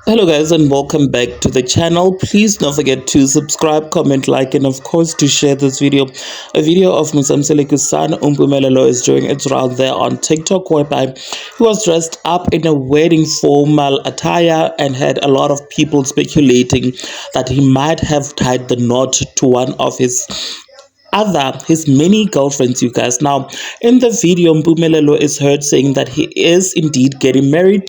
Hello guys and welcome back to the channel. Please don't forget to subscribe, comment, like, and of course to share this video. A video of Mzamseleku's son Umpumelelo is doing its round there on TikTok, whereby he was dressed up in a wedding formal attire and had a lot of people speculating that he might have tied the knot to one of his many girlfriends, you guys. Now in the video, Mpumelelo is heard saying that he is indeed getting married.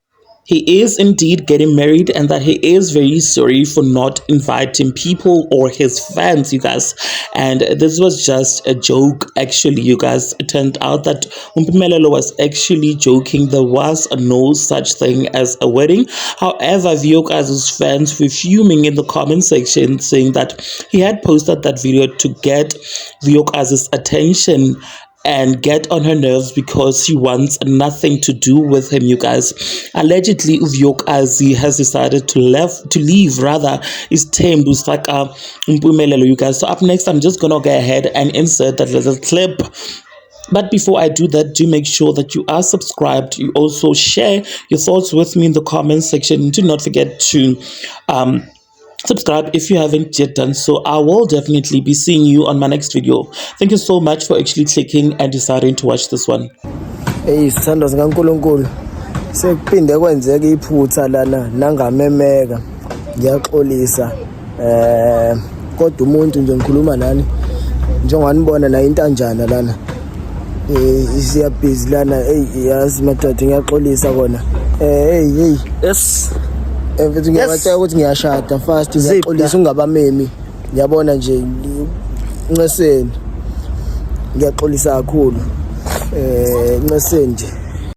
He is indeed getting married, and that he is very sorry for not inviting people or his fans, you guys. And this was just a joke, actually, you guys. It turned out that Umpumelelo was actually joking. There was no such thing as a wedding. However, Vyokazi's fans were fuming in the comment section, saying that he had posted that video to get Vyokazi's attention and get on her nerves because she wants nothing to do with him, you guys. Allegedly, Vyokazi has decided to leave his team Busaka Mpumelelo, you guys. So up next, I'm just gonna go ahead and insert that little clip. But before I do that, do make sure that you are subscribed. You also share your thoughts with me in the comment section. Do not forget to subscribe if you haven't yet done so. I will definitely be seeing you on my next video. Thank you so much for actually clicking and deciding to watch this one. Hey, sithandwa zikaNkulunkulu. Sekuphinde kwenzeka iphutha lana nangamemeka. Ngiyaxolisa. Kodwa umuntu nje ngikhuluma nani. Njengowanibona na intanjana lana. Isiya busy lana. Hey, yazi madoda ngiyaxolisa kona. Hey. Yes. Mfethu ngiyacela ukuthi ngiyashada fast ngiyaxolisa ungabamemi. Ngiyabona nje Nceseni. Ngiyaxolisa kakhulu. Nceseni nje.